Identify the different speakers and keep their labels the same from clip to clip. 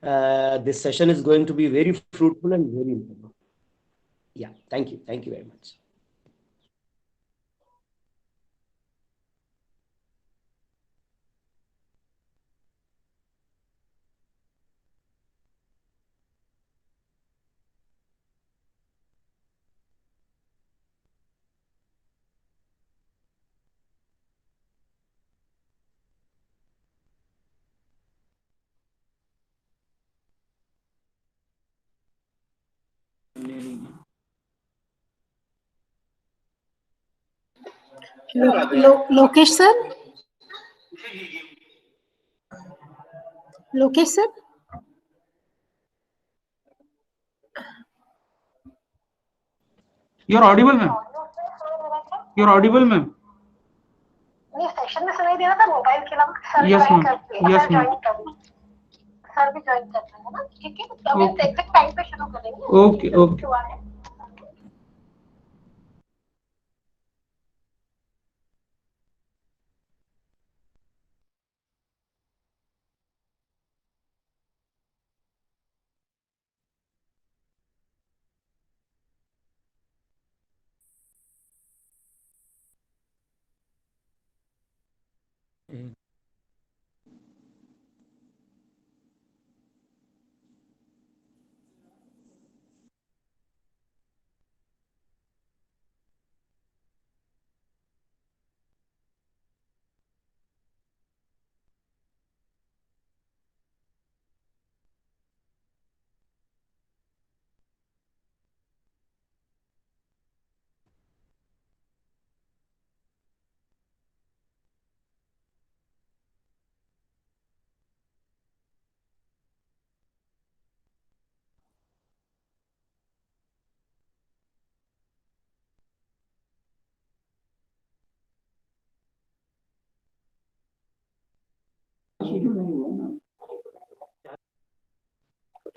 Speaker 1: This session is going to be very fruitful and very important. Yeah, thank you. Thank you very much.
Speaker 2: Lokesh sir, Lokesh sir,
Speaker 3: You're audible, ma'am. You're audible, ma'am.
Speaker 2: नहीं session में सुनाई दे रहा था mobile के अलावा sir
Speaker 3: Yes,
Speaker 2: join
Speaker 3: ma'am.
Speaker 2: करते हैं,
Speaker 3: Yes,
Speaker 2: sir
Speaker 3: ma'am.
Speaker 2: Join कर रहे हैं, सर भी ज्वाइन कर रहे हैं ना, ठीक है, तो हम
Speaker 3: Okay.
Speaker 2: एग्जैक्ट टाइम पे शुरू करेंगे।
Speaker 3: Okay, okay.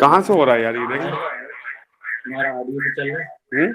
Speaker 4: कहाँ से हो रहा है यार ये देखो।
Speaker 1: हमारा ऑडियो तो चल रहा है।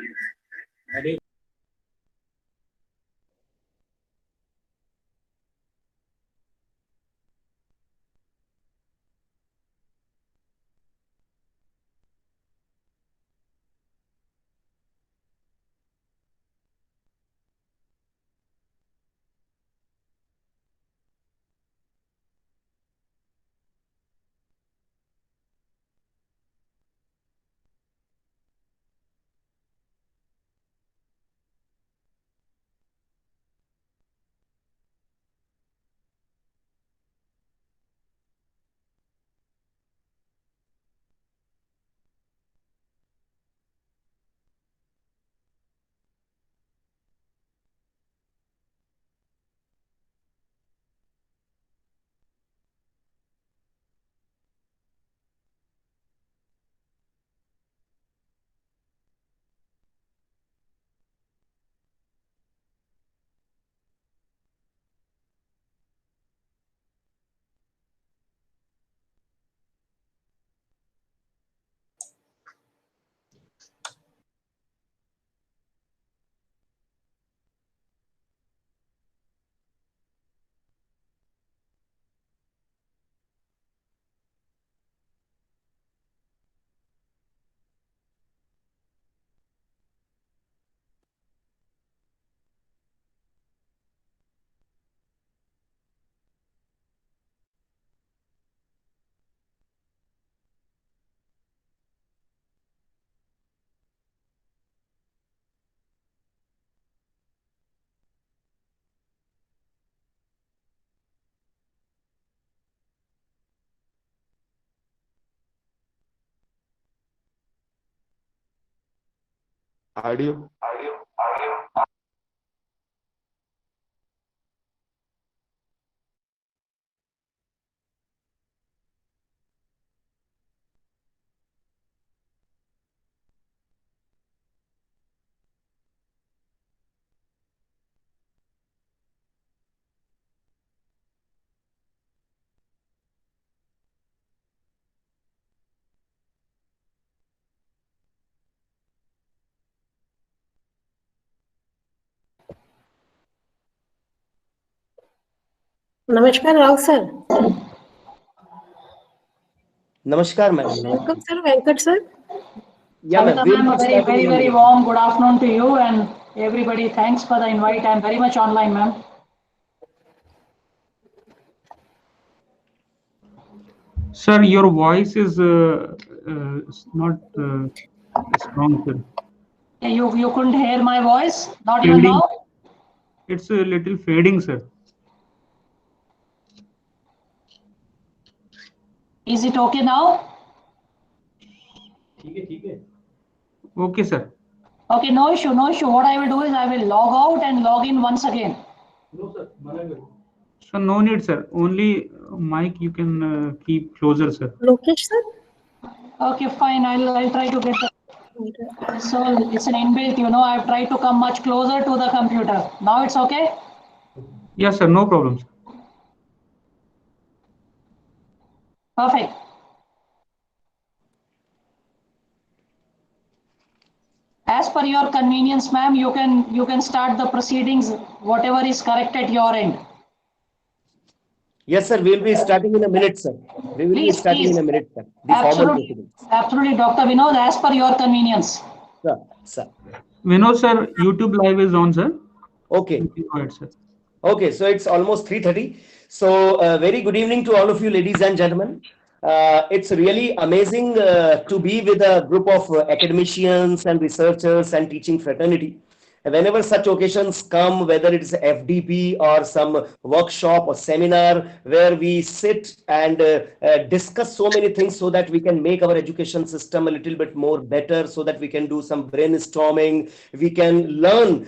Speaker 4: ऑडियो
Speaker 2: नमस्कार Rahul sir.
Speaker 1: Namaskar, ma'am.
Speaker 5: Welcome, sir. Venkat, sir.
Speaker 1: Yeah, ma'am.
Speaker 6: Savita
Speaker 1: We'll
Speaker 6: ma'am,
Speaker 1: be
Speaker 6: a very,
Speaker 1: starting
Speaker 6: very,
Speaker 1: in a
Speaker 6: very
Speaker 1: minute.
Speaker 6: warm good afternoon to you and everybody. Thanks for the invite. I'm very much online, ma'am.
Speaker 3: Sir, your voice is not strong, sir.
Speaker 6: You couldn't hear my voice? Not even
Speaker 3: Fading.
Speaker 6: now?
Speaker 3: It's a little fading, sir.
Speaker 6: Is it okay now?
Speaker 3: Okay, sir.
Speaker 6: Okay, no issue, no issue. What I will do is I will log out and log in once again.
Speaker 3: So no need, sir. Only mic you can keep closer, sir.
Speaker 5: Lokesh, sir.
Speaker 6: Okay, fine. I'll try to get the... So it's an inbuilt, I've tried to come much closer to the computer. Now it's okay?
Speaker 3: Yes, sir. No problem, sir.
Speaker 6: Perfect. As per your convenience, ma'am, you can start the proceedings, whatever is correct at your end.
Speaker 1: Yes, sir. We'll be starting in a minute, sir. We will be
Speaker 6: Please,
Speaker 1: starting
Speaker 6: please.
Speaker 1: in a minute, sir. The formal
Speaker 6: Absolutely,
Speaker 1: proceedings.
Speaker 6: absolutely, Dr. Vinod, as per your convenience.
Speaker 1: Sir, sir.
Speaker 3: Vinod, sir, YouTube live is on, sir.
Speaker 1: Okay.
Speaker 3: You can go ahead, sir.
Speaker 1: Okay, so it's almost 3:30. So very good evening to all of you, ladies and gentlemen. It's really amazing to be with a group of academicians and researchers and teaching fraternity. Whenever such occasions come, whether it's FDP or some workshop or seminar where we sit and discuss so many things so that we can make our education system a little bit more better, so that we can do some brainstorming, we can learn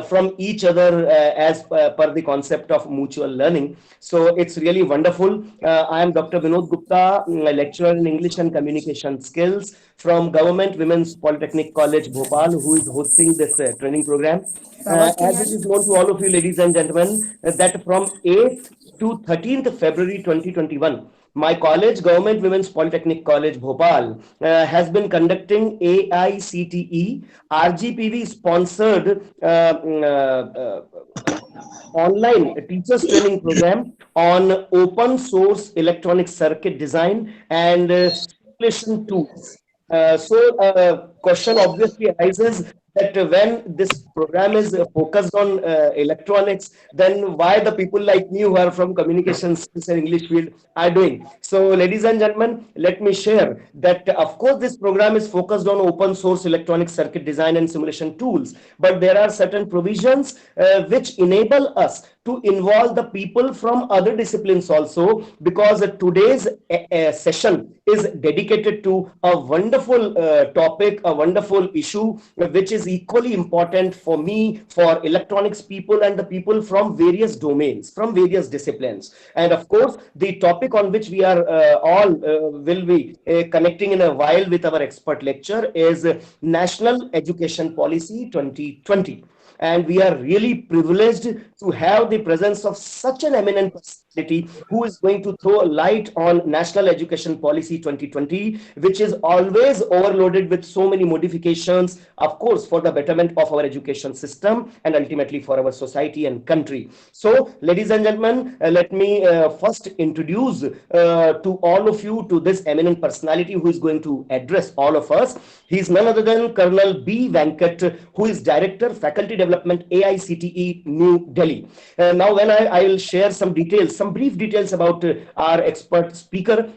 Speaker 1: from each other as per the concept of mutual learning. So it's really wonderful. I am Dr. Vinod Gupta, lecturer in English and Communication Skills from Government Women's Polytechnic College, Bhopal, who is hosting this training program. As it is known to all of you, ladies and gentlemen, that from 8th to 13th February 2021, my college, Government Women's Polytechnic College, Bhopal, has been conducting AICTE RGPV sponsored online teachers training program on open source electronic circuit design and simulation tools. Question obviously arises that when this program is focused on electronics, then why the people like me who are from communication skills and English field are doing? So, ladies and gentlemen, let me share that of course this program is focused on open source electronic circuit design and simulation tools, but there are certain provisions which enable us to involve the people from other disciplines also, because today's session is dedicated to a wonderful topic, a wonderful issue, which is equally important for me, for electronics people and the people from various domains, from various disciplines. And of course, the topic on which we are all will be connecting in a while with our expert lecture is National Education Policy 2020. And we are really privileged to have the presence of such an eminent personality who is going to throw a light on National Education Policy 2020, which is always overloaded with so many modifications, of course, for the betterment of our education system and ultimately for our society and country. So, ladies and gentlemen, let me first introduce to all of you to this eminent personality who is going to address all of us. He is none other than Colonel B. Venkat, who is Director, Faculty Development, AICTE, New Delhi. Now, when I will share some details, some brief details about our expert speaker,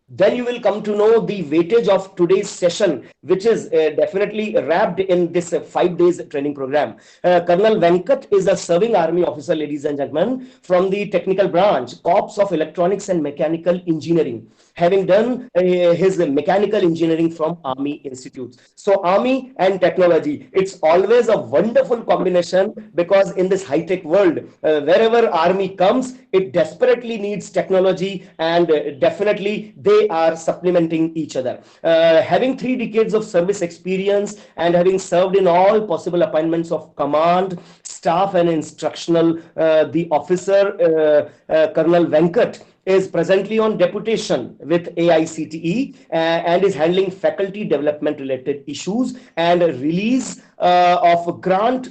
Speaker 1: then you will come to know the weightage of today's session, which is definitely wrapped in this 5 days training program. Colonel Venkat is a serving army officer, ladies and gentlemen, from the technical branch, Corps of Electronics and Mechanical Engineering, having done his mechanical engineering from Army Institutes. So Army and technology, it's always a wonderful combination, because in this high-tech world, wherever Army comes, it desperately needs technology, and definitely they are supplementing each other. Having 3 decades of service experience and having served in all possible appointments of command, staff and instructional, the officer, Colonel Venkat, is presently on deputation with AICTE and is handling faculty development related issues and release of grants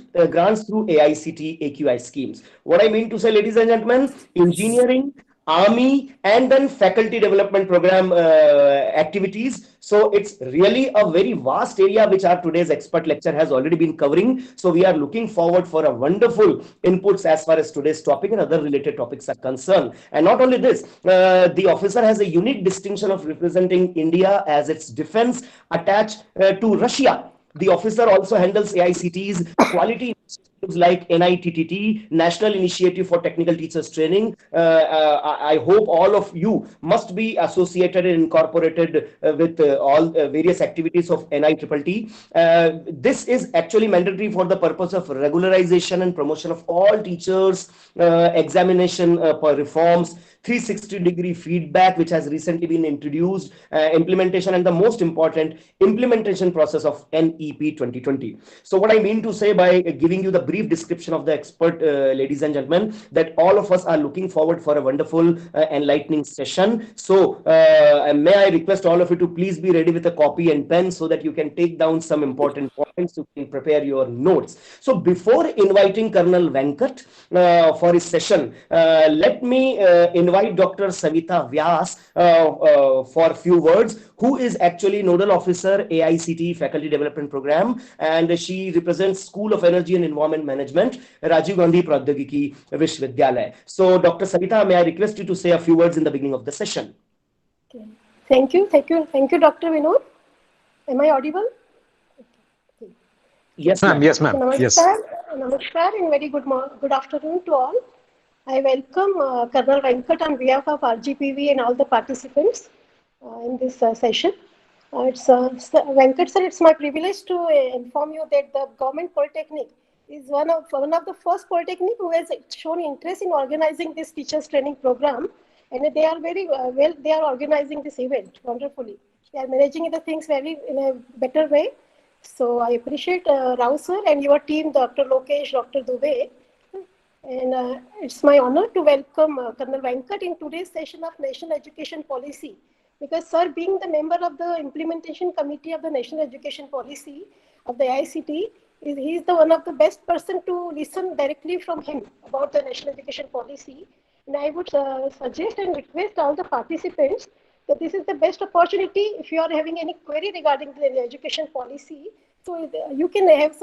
Speaker 1: through AICTE AQI schemes. What I mean to say, ladies and gentlemen, engineering, army, and then faculty development program activities. So it's really a very vast area which our today's expert lecture has already been covering. So we are looking forward for a wonderful inputs as far as today's topic and other related topics are concerned. And not only this, the officer has a unique distinction of representing India as its defense attached to Russia. The officer also handles AICT's quality initiatives like NITTT, National Initiative for Technical Teachers Training. I hope all of you must be associated and incorporated with all various activities of NITTT. This is actually mandatory for the purpose of regularization and promotion of all teachers, examination reforms, 360-degree feedback, which has recently been introduced, implementation, and the most important, implementation process of NEP 2020. So what I mean to say by giving you the brief description of the expert, ladies and gentlemen, that all of us are looking forward for a wonderful, enlightening session. So may I request all of you to please be ready with a copy and pen so that you can take down some important points, you can prepare your notes. So before inviting Colonel Venkat for his session, let me invite Dr. Savita Vyas for a few words, who is actually Nodal Officer, AICT Faculty Development Program, and she represents School of Energy and Environment Management, Rajiv Gandhi Pradyogiki Vishwavidyalaya. So, Dr. Savita, may I request you to say a few words in the beginning of the session?
Speaker 5: Okay. Thank you, Dr. Vinod. Am I audible?
Speaker 1: Yes,
Speaker 7: ma'am. Yes, ma'am. Yes.
Speaker 5: Namaskar and very good afternoon to all. I welcome Colonel Venkat on behalf of RGPV and all the participants in this session. Venkat sir, it's my privilege to inform you that the Government Polytechnic is one of the first polytechnic who has shown interest in organizing this teachers training program, and they are very well. They are organizing this event wonderfully. They are managing the things in a better way. So I appreciate Rao sir and your team, Dr. Lokesh, Dr. Dubey. And it's my honor to welcome Colonel Venkat in today's session of National Education Policy, because sir, being the member of the implementation committee of the National Education Policy of the ICT, he is the one of the best person to listen directly from him about the National Education Policy. And I would suggest and request all the participants that this is the best opportunity if you are having any query regarding the education policy. So you can raise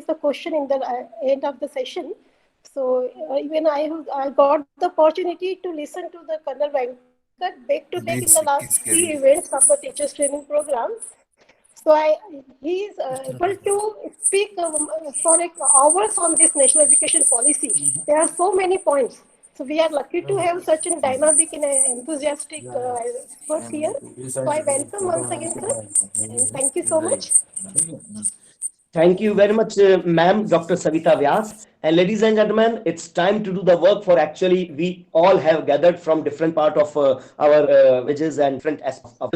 Speaker 5: the question in the end of the session. So even I got the opportunity to listen to the Colonel Venkat back to back in the last 3 events of the teachers training program. So he is able to speak for hours on this national education policy. There are so many points. So we are lucky to have such a dynamic and enthusiastic expert here. So I welcome once again, sir, and thank you so much.
Speaker 1: Thank you very much, ma'am, Dr. Savita Vyas. And ladies and gentlemen, it's time to do the work for actually we all have gathered from different part of our villages and different aspects of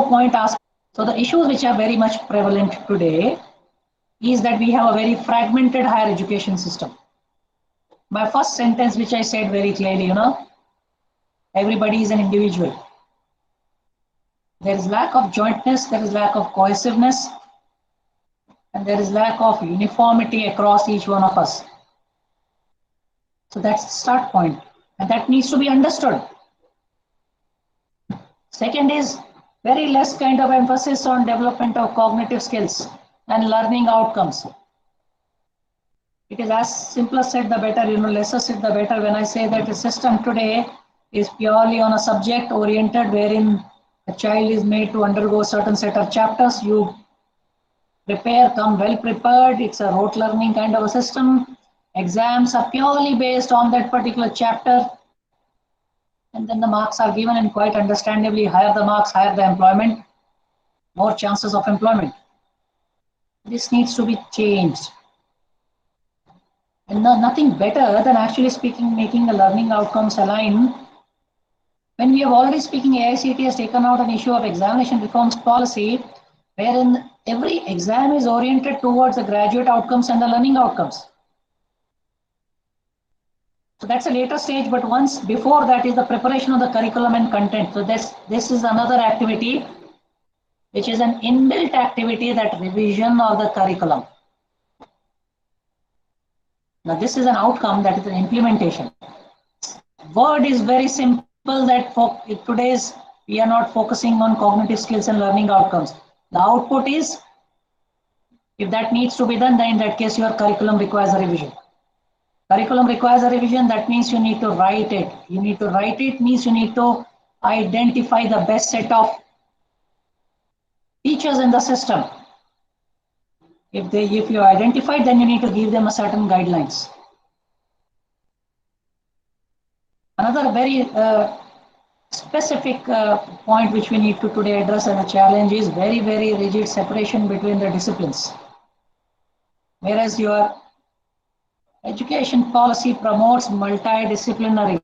Speaker 6: point asked. So the issues which are very much prevalent today is that we have a very fragmented higher education system. My first sentence, which I said very clearly, everybody is an individual. There is lack of jointness, there is lack of cohesiveness, and there is lack of uniformity across each one of us. So that's the start point, and that needs to be understood. Second is very less kind of emphasis on development of cognitive skills and learning outcomes. It is as simple as said the better, lesser said the better when I say that the system today is purely on a subject oriented, wherein a child is made to undergo a certain set of chapters. You prepare, come well prepared. It's a rote learning kind of a system. Exams are purely based on that particular chapter. And then the marks are given, and quite understandably, higher the marks, higher the employment, more chances of employment. This needs to be changed. And nothing better than actually speaking, making the learning outcomes align. When we have already speaking, AICT has taken out an issue of examination reforms policy, wherein every exam is oriented towards the graduate outcomes and the learning outcomes. So that's a later stage, but once before that is the preparation of the curriculum and content. So this is another activity, which is an inbuilt activity, that revision of the curriculum. Now this is an outcome, that is an implementation. Word is very simple, that for today's we are not focusing on cognitive skills and learning outcomes. The output is, if that needs to be done, then in that case your curriculum requires a revision. Curriculum requires a revision, that means you need to write it. You need to write it means you need to identify the best set of teachers in the system. If you identify, then you need to give them a certain guidelines. Another very specific point which we need to today address as a challenge is very, very rigid separation between the disciplines. Whereas your education policy promotes multidisciplinary.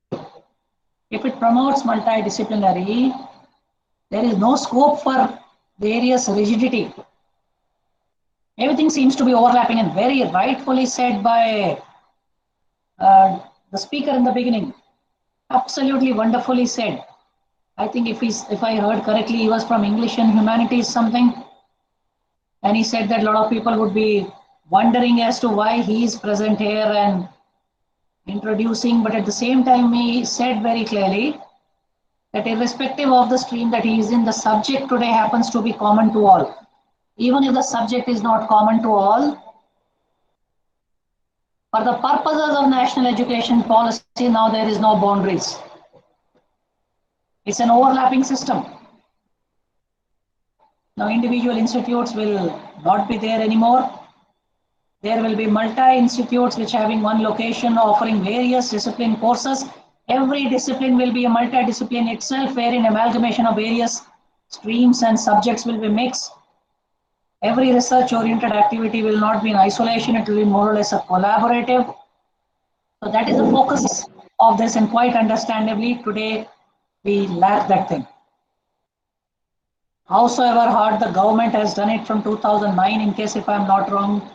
Speaker 6: If it promotes multidisciplinary, there is no scope for various rigidity. Everything seems to be overlapping, and very rightfully said by the speaker in the beginning. Absolutely wonderfully said. I think if I heard correctly, he was from English and Humanities something, and he said that a lot of people would be wondering as to why he is present here and introducing, but at the same time he said very clearly that irrespective of the stream that he is in, the subject today happens to be common to all. Even if the subject is not common to all, for the purposes of national education policy, now there is no boundaries. It's an overlapping system. Now individual institutes will not be there anymore. There will be multi-institutes which having one location offering various discipline courses. Every discipline will be a multi-discipline itself, wherein amalgamation of various streams and subjects will be mixed. Every research-oriented activity will not be in isolation, it will be more or less a collaborative. So that is the focus of this, and quite understandably today we lack that thing. Howsoever hard the government has done it from 2009, in case if I am not wrong,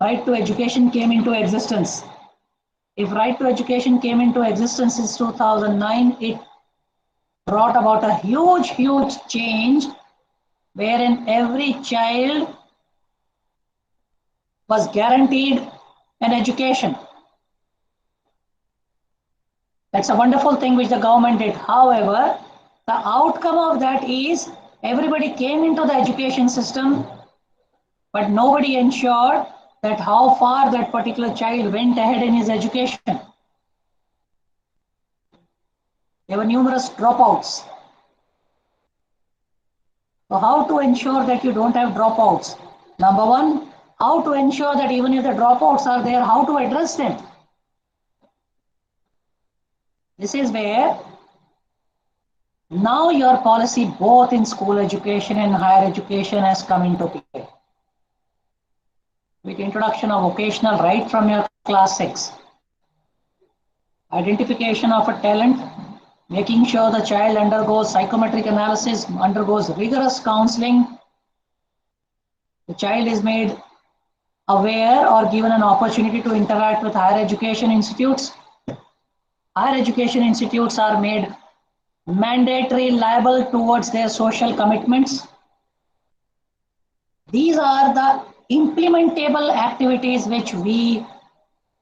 Speaker 6: right to education came into existence. If right to education came into existence since 2009, it brought about a huge, huge change, wherein every child was guaranteed an education. That's a wonderful thing which the government did. However, the outcome of that is everybody came into the education system, but nobody ensured that how far that particular child went ahead in his education. There were numerous dropouts. So how to ensure that you don't have dropouts? Number one, how to ensure that even if the dropouts are there, how to address them? This is where now your policy both in school education and higher education has come into play. With introduction of vocational right from your class 6. Identification of a talent, making sure the child undergoes psychometric analysis, undergoes rigorous counseling. The child is made aware or given an opportunity to interact with higher education institutes. Higher education institutes are made mandatory liable towards their social commitments. These are the implementable activities which we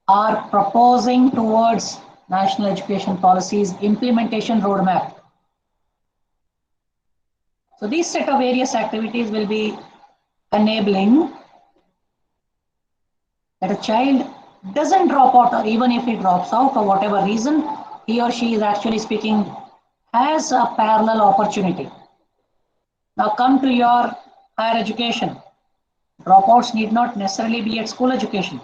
Speaker 6: are proposing towards National Education Policy's implementation roadmap. So these set of various activities will be enabling that a child doesn't drop out, or even if he drops out for whatever reason, he or she is actually speaking has a parallel opportunity. Now come to your higher education. Dropouts need not necessarily be at school education.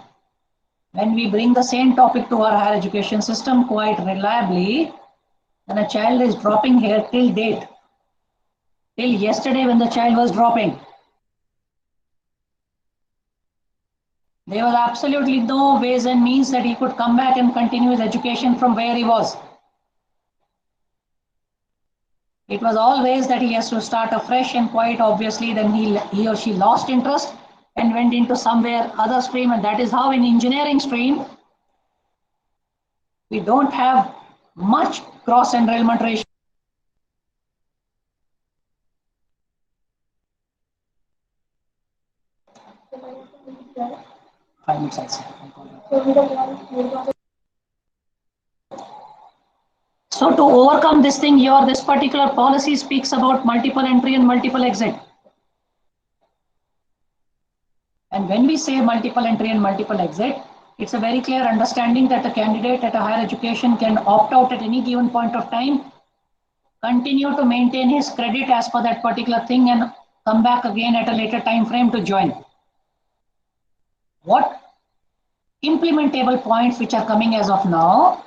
Speaker 6: When we bring the same topic to our higher education system quite reliably, then a child is dropping here till date. Till yesterday when the child was dropping, there was absolutely no ways and means that he could come back and continue his education from where he was. It was always that he has to start afresh, and quite obviously then he or she lost interest and went into somewhere other stream, and that is how in engineering stream we don't have much cross enrollment ratio. So to overcome this thing here, this particular policy speaks about multiple entry and multiple exit. And when we say multiple entry and multiple exit, it's a very clear understanding that a candidate at a higher education can opt out at any given point of time, continue to maintain his credit as per that particular thing, and come back again at a later time frame to join. What implementable points which are coming as of now,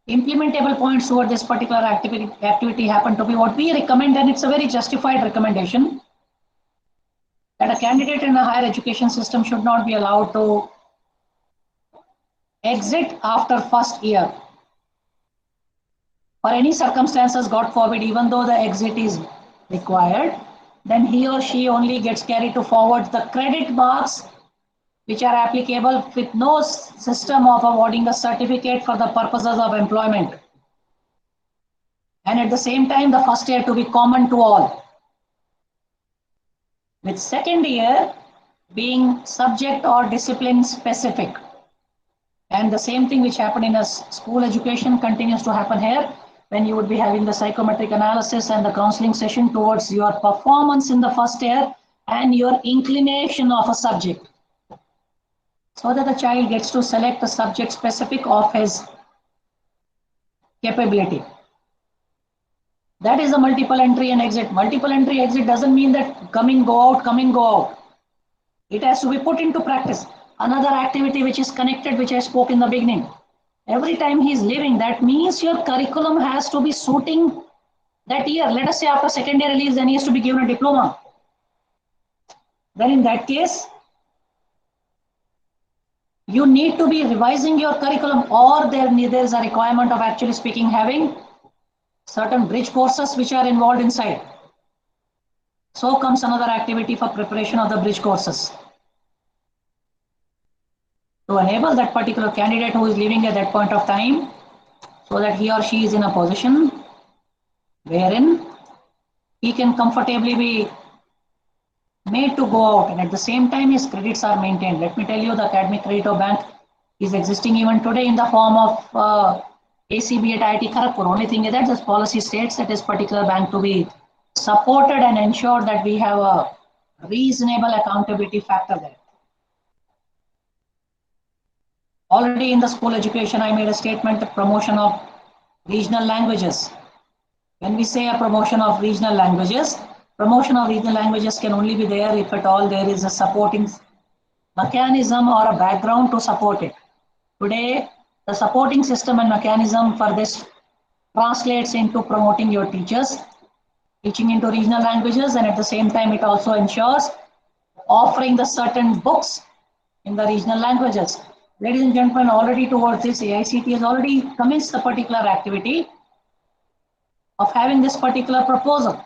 Speaker 6: implementable points toward this particular activity happen to be what we recommend, and it's a very justified recommendation, that a candidate in a higher education system should not be allowed to exit after first year. For any circumstances, God forbid, even though the exit is required, then he or she only gets carried to forward the credit marks which are applicable, with no system of awarding a certificate for the purposes of employment. And at the same time, the first year to be common to all, with second year being subject or discipline specific. And the same thing which happened in a school education continues to happen here, when you would be having the psychometric analysis and the counseling session towards your performance in the first year and your inclination of a subject, so that the child gets to select the subject specific of his capability. That is a multiple entry and exit. Multiple entry exit doesn't mean that come in, go out, come in, go out. It has to be put into practice. Another activity which is connected, which I spoke in the beginning. Every time he is leaving, that means your curriculum has to be suiting that year. Let us say after second year release, then he has to be given a diploma. Then in that case, you need to be revising your curriculum, or there is a requirement of actually speaking having certain bridge courses which are involved inside. So comes another activity for preparation of the bridge courses, to enable that particular candidate who is leaving at that point of time, so that he or she is in a position wherein he can comfortably be made to go out, and at the same time his credits are maintained. Let me tell you, the Academic Credit of Bank is existing even today in the form of ACB at IIT Kharagpur. Only thing is that this policy states that this particular bank to be supported and ensure that we have a reasonable accountability factor there. Already in the school education, I made a statement, the promotion of regional languages. When we say a promotion of regional languages can only be there if at all there is a supporting mechanism or a background to support it. Today, the supporting system and mechanism for this translates into promoting your teachers, teaching into regional languages, and at the same time, it also ensures offering the certain books in the regional languages. Ladies and gentlemen, already towards this, AICT has already commenced the particular activity of having this particular proposal.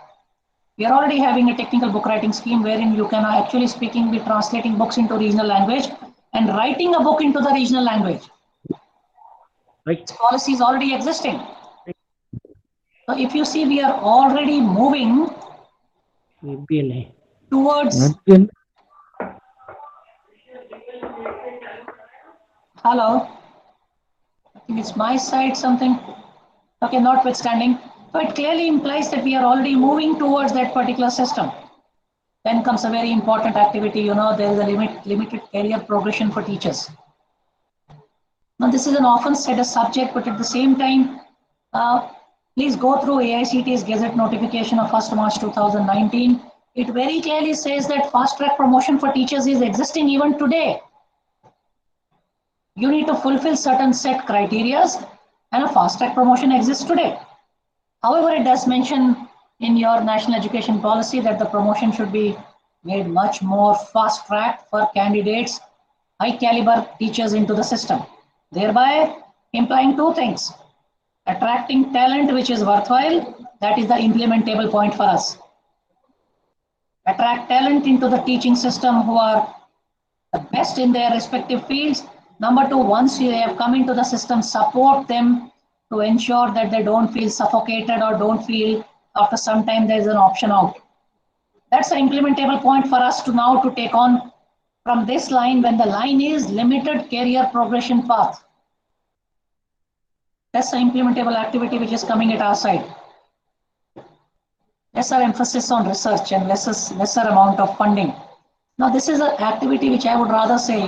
Speaker 6: We are already having a technical book writing scheme wherein you can actually speaking be translating books into regional language and writing a book into the regional language.
Speaker 1: Right.
Speaker 6: This policy is already existing. So if you see, we are already moving towards. Hello. I think it's my side something. Okay, notwithstanding. So it clearly implies that we are already moving towards that particular system. Then comes a very important activity, there is a limited career progression for teachers. Now this is an often said a subject, but at the same time, please go through AICT's Gazette notification of 1st March 2019. It very clearly says that fast track promotion for teachers is existing even today. You need to fulfill certain set criteria, and a fast track promotion exists today. However, it does mention in your national education policy that the promotion should be made much more fast track for candidates, high caliber teachers into the system, thereby implying two things: attracting talent which is worthwhile That is the implementable point for us. Attract talent into the teaching system who are the best in their respective fields. Number two, once you have come into the system, support them to ensure that they don't feel suffocated or don't feel after some time there is an option out. That's the implementable point for us to now to take on from this line when the line is limited career progression path. That's the implementable activity which is coming at our side. Lesser emphasis on research and lesser amount of funding. Now, this is an activity which I would rather say,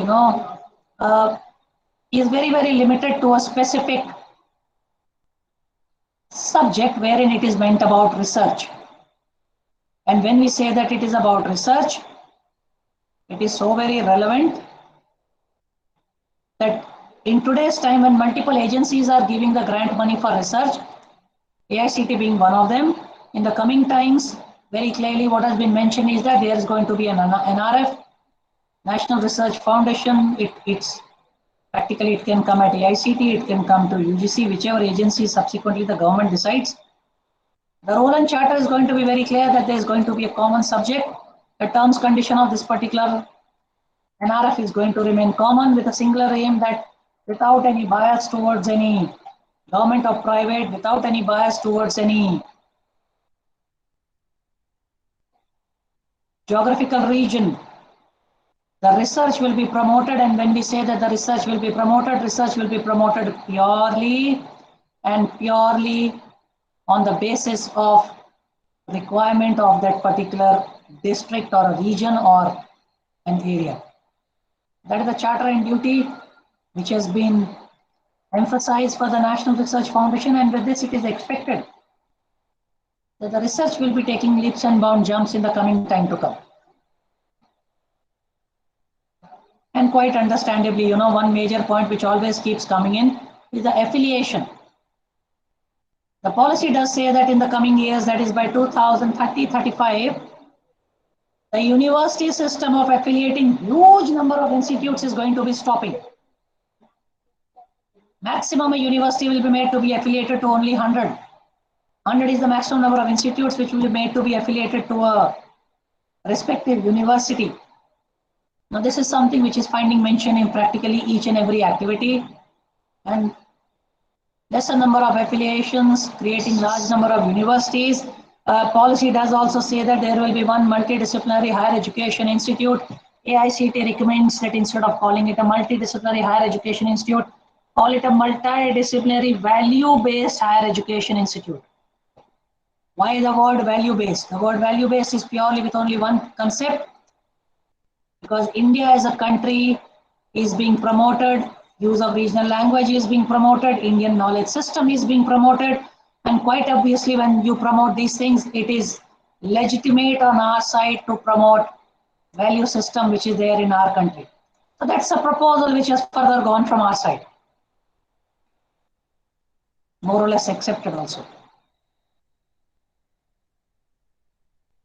Speaker 6: is very, very limited to a specific subject wherein it is meant about research. And when we say that it is about research, it is so very relevant that in today's time when multiple agencies are giving the grant money for research, AICT being one of them, in the coming times, very clearly what has been mentioned is that there is going to be an NRF, National Research Foundation. It's practically it can come at AICT, it can come to UGC, whichever agency subsequently the government decides. The role and charter is going to be very clear that there is going to be a common subject. The terms condition of this particular NRF is going to remain common with a singular aim that without any bias towards any government or private, without any bias towards any geographical region, the research will be promoted. And when we say that the research will be promoted purely and purely on the basis of requirement of that particular district or a region or an area. That is the charter and duty which has been emphasized for the National Research Foundation, and with this it is expected that the research will be taking leaps and bound jumps in the coming time to come. And quite understandably, one major point which always keeps coming in is the affiliation. The policy does say that in the coming years, that is by 2030-35, the university system of affiliating huge number of institutes is going to be stopping. Maximum a university will be made to be affiliated to only 100. 100 is the maximum number of institutes which will be made to be affiliated to a respective university. Now, this is something which is finding mention in practically each and every activity, and lesser number of affiliations, creating large number of universities. Policy does also say that there will be one multidisciplinary higher education institute. AICT recommends that instead of calling it a multidisciplinary higher education institute, call it a multidisciplinary value-based higher education institute. Why the word value-based? The word value-based is purely with only one concept, because India as a country is being promoted, use of regional language is being promoted, Indian knowledge system is being promoted, and quite obviously when you promote these things, it is legitimate on our side to promote value system which is there in our country. So that's a proposal which has further gone from our side. More or less accepted also.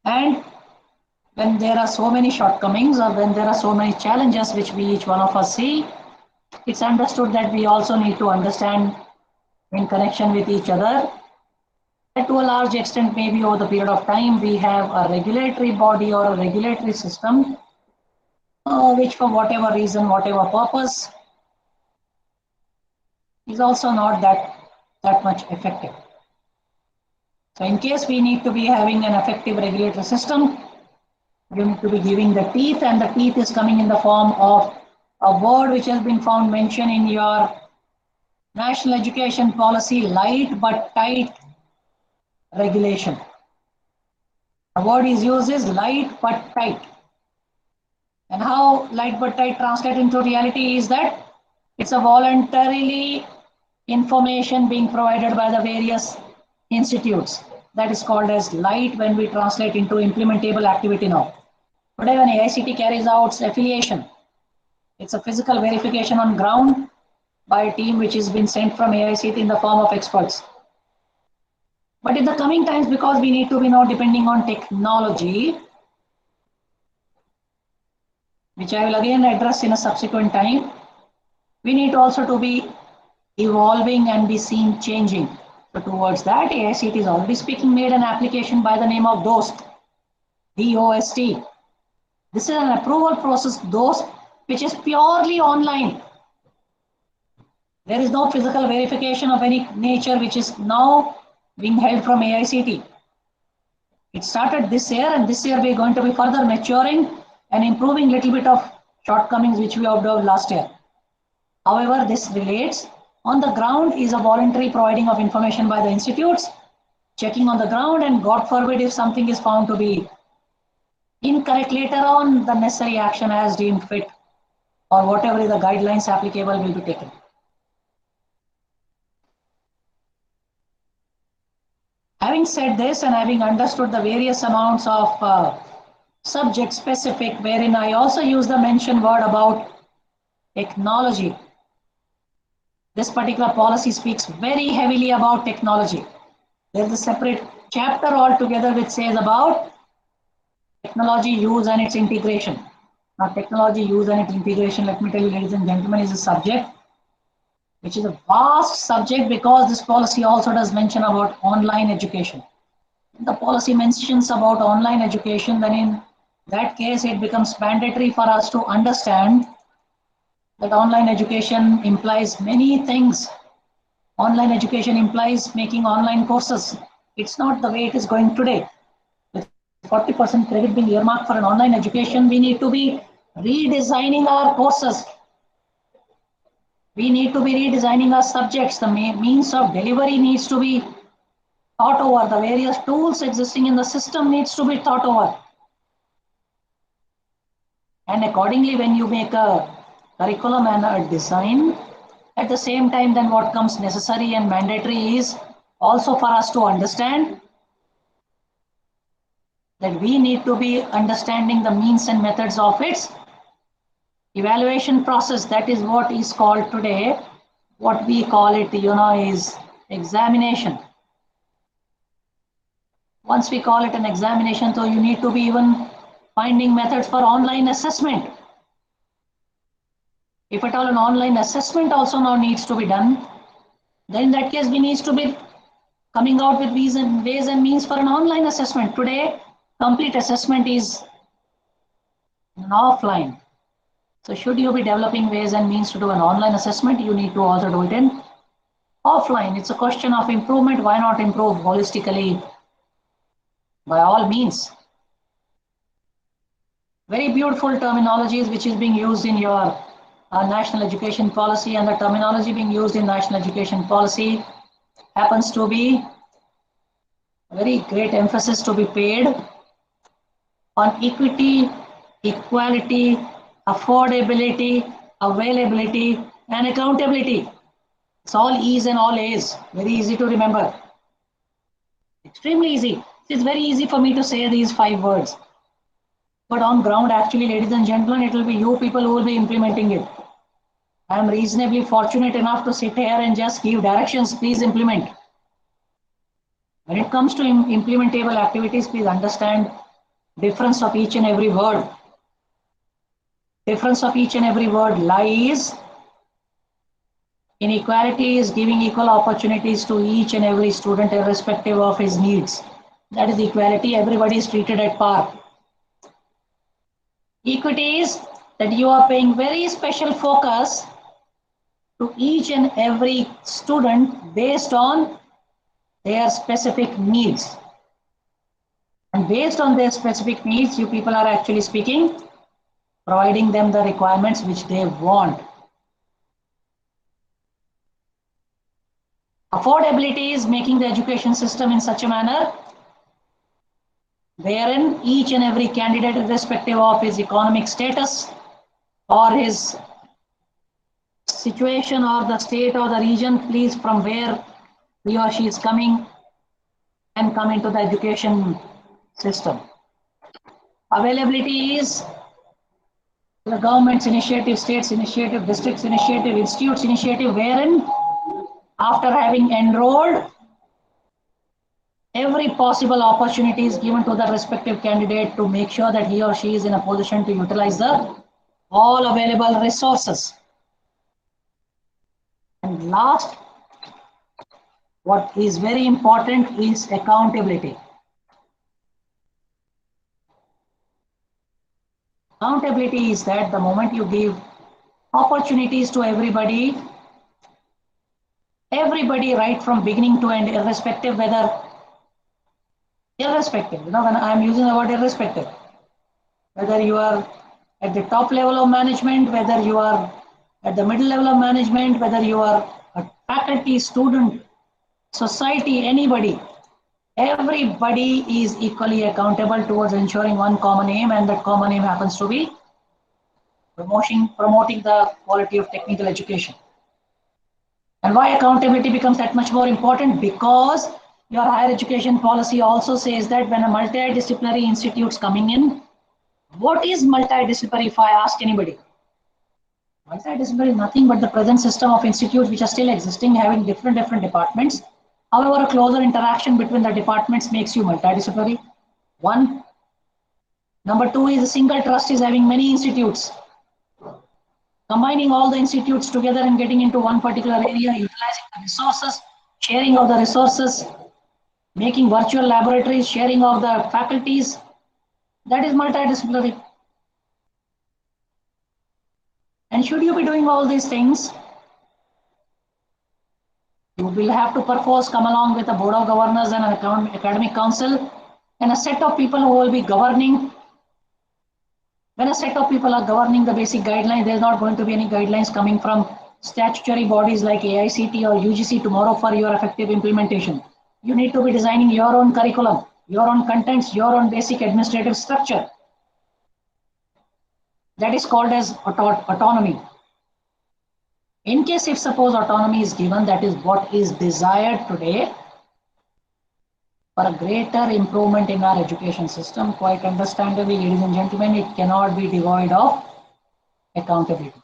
Speaker 6: And when there are so many shortcomings or when there are so many challenges which each one of us see, it's understood that we also need to understand in connection with each other that to a large extent, maybe over the period of time, we have a regulatory body or a regulatory system which for whatever reason, whatever purpose, is also not that much effective. So in case we need to be having an effective regulatory system, you need to be giving the teeth, and the teeth is coming in the form of a word which has been found mentioned in your National Education Policy, light but tight regulation. The word is used is light but tight. And how light but tight translate into reality is that it's a voluntarily information being provided by the various institutes. That is called as light when we translate into implementable activity now. Today when AICT carries out affiliation, it's a physical verification on ground by a team which has been sent from AICT in the form of experts. But in the coming times, because we need to be now depending on technology, which I will again address in a subsequent time, we need also to be evolving and be seen changing. So towards that, AICT is already speaking, made an application by the name of DOST, D-O-S-T. This is an approval process, DOST, which is purely online. There is no physical verification of any nature, which is now being held from AICT. It started this year, and this year we're going to be further maturing and improving little bit of shortcomings which we observed last year. However, this relates on the ground is a voluntary providing of information by the institutes, checking on the ground, and God forbid if something is found to be incorrect later on, the necessary action as deemed fit or whatever is the guidelines applicable will be taken. Having said this and having understood the various amounts of subject specific, wherein I also use the mentioned word about technology. This particular policy speaks very heavily about technology. There is a separate chapter altogether which says about technology use and its integration. Now, technology use and its integration, let me tell you, ladies and gentlemen, is a subject which is a vast subject, because this policy also does mention about online education. The policy mentions about online education, then in that case it becomes mandatory for us to understand that online education implies many things. Online education implies making online courses. It's not the way it is going today. With 40% credit being earmarked for an online education, we need to be redesigning our courses. We need to be redesigning our subjects. The means of delivery needs to be thought over. The various tools existing in the system needs to be thought over. And accordingly, when you make a curriculum and a design, at the same time, then what comes necessary and mandatory is also for us to understand that we need to be understanding the means and methods of its evaluation process. That is what is called today, what we call it, is examination. Once we call it an examination, so you need to be even finding methods for online assessment. If at all an online assessment also now needs to be done, then in that case we need to be coming out with ways and means for an online assessment. Today, complete assessment is an offline. So should you be developing ways and means to do an online assessment, you need to also do it in offline. It's a question of improvement. Why not improve holistically by all means? Very beautiful terminologies which is being used in your national education policy, and the terminology being used in national education policy happens to be a very great emphasis to be paid on equity, equality, affordability, availability, and accountability. It's all E's and all A's. Very easy to remember. Extremely easy. It's very easy for me to say these 5 words. But on ground, actually, ladies and gentlemen, it will be you people who will be implementing it. I am reasonably fortunate enough to sit here and just give directions, please implement. When it comes to implementable activities, please understand difference of each and every word. Difference of each and every word lies in equality is giving equal opportunities to each and every student irrespective of his needs. That is equality. Everybody is treated at par. Equity is that you are paying very special focus to each and every student based on their specific needs. And based on their specific needs, you people are actually speaking, providing them the requirements which they want. Affordability is making the education system in such a manner wherein each and every candidate, irrespective of his economic status or his situation or the state or the region, please, from where he or she is coming, and come into the education system. Availability is the government's initiative, state's initiative, district's initiative, institute's initiative, wherein after having enrolled, every possible opportunity is given to the respective candidate to make sure that he or she is in a position to utilize the all available resources. And last what is very important is accountability. Accountability is that the moment you give opportunities to everybody right from beginning to end, irrespective, when I'm using the word irrespective, whether you are at the top level of management, whether you are at the middle level of management, whether you are a faculty, student, society, anybody, everybody is equally accountable towards ensuring one common aim, and that common aim happens to be promoting the quality of technical education. And why accountability becomes that much more important? Because your higher education policy also says that when a multidisciplinary institute's coming in, what is multidisciplinary if I ask anybody? Multidisciplinary is nothing but the present system of institutes which are still existing, having different departments. However, a closer interaction between the departments makes you multidisciplinary. One. Number two is a single trust is having many institutes. Combining all the institutes together and getting into one particular area, utilizing the resources, sharing of the resources, making virtual laboratories, sharing of the faculties, that is multidisciplinary. And should you be doing all these things, you will have to perforce come along with a board of governors and an academic council and a set of people who will be governing. When a set of people are governing the basic guidelines, there's not going to be any guidelines coming from statutory bodies like AICT or UGC tomorrow for your effective implementation. You need to be designing your own curriculum, your own contents, your own basic administrative structure. That is called as autonomy. In case if suppose autonomy is given, that is what is desired today for a greater improvement in our education system. Quite understandably, ladies and gentlemen, it cannot be devoid of accountability.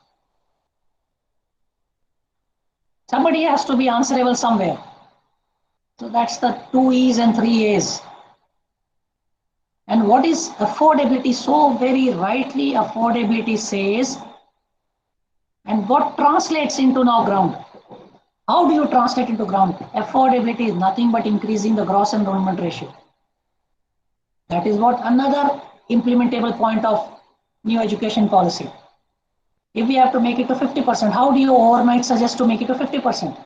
Speaker 6: Somebody has to be answerable somewhere. So that's the 2 E's and 3 A's. And what is affordability? So very rightly affordability says, and what translates into now ground? How do you translate into ground? Affordability is nothing but increasing the gross enrollment ratio. That is what another implementable point of new education policy. If we have to make it to 50%, how do you overnight suggest to make it to 50%?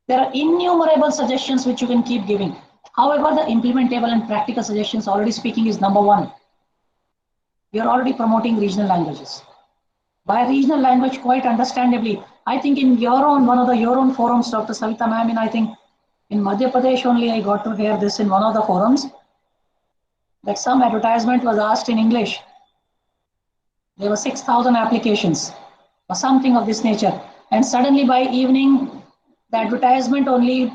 Speaker 6: There are innumerable suggestions which you can keep giving. However, the implementable and practical suggestions, already speaking, is number one. We are already promoting regional languages. By regional language, quite understandably, I think in your own, one of your own forums, Dr. Savita ma'am, I think in Madhya Pradesh only I got to hear this in one of the forums, that some advertisement was asked in English. There were 6,000 applications or something of this nature. And suddenly by evening, the advertisement only,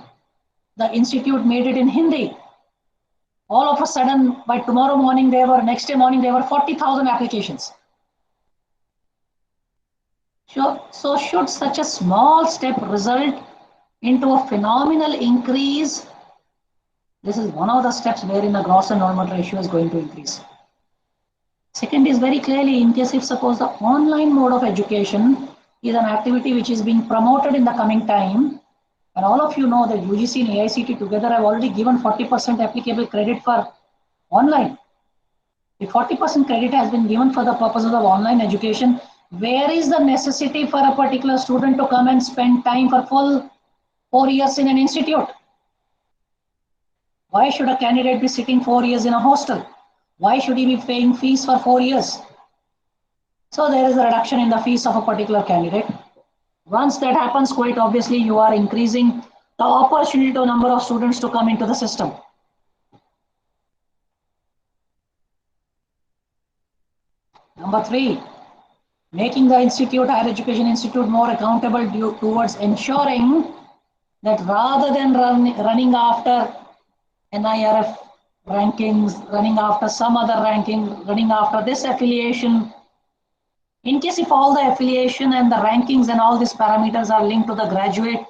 Speaker 6: the institute made it in Hindi. All of a sudden, by tomorrow morning, next day morning, there were 40,000 applications. So should such a small step result into a phenomenal increase? This is one of the steps wherein the gross enrollment ratio is going to increase. Second is very clearly, in case if suppose the online mode of education is an activity which is being promoted in the coming time, and all of you know that UGC and AICT together have already given 40% applicable credit for online. If 40% credit has been given for the purposes of online education, where is the necessity for a particular student to come and spend time for full 4 years in an institute? Why should a candidate be sitting 4 years in a hostel? Why should he be paying fees for 4 years? So there is a reduction in the fees of a particular candidate. Once that happens, quite obviously, you are increasing the opportunity to a number of students to come into the system. Number 3, making the institute, higher education institute, more accountable towards ensuring that rather than running after NIRF rankings, running after some other ranking, running after this affiliation, in case if all the affiliation and the rankings and all these parameters are linked to the graduate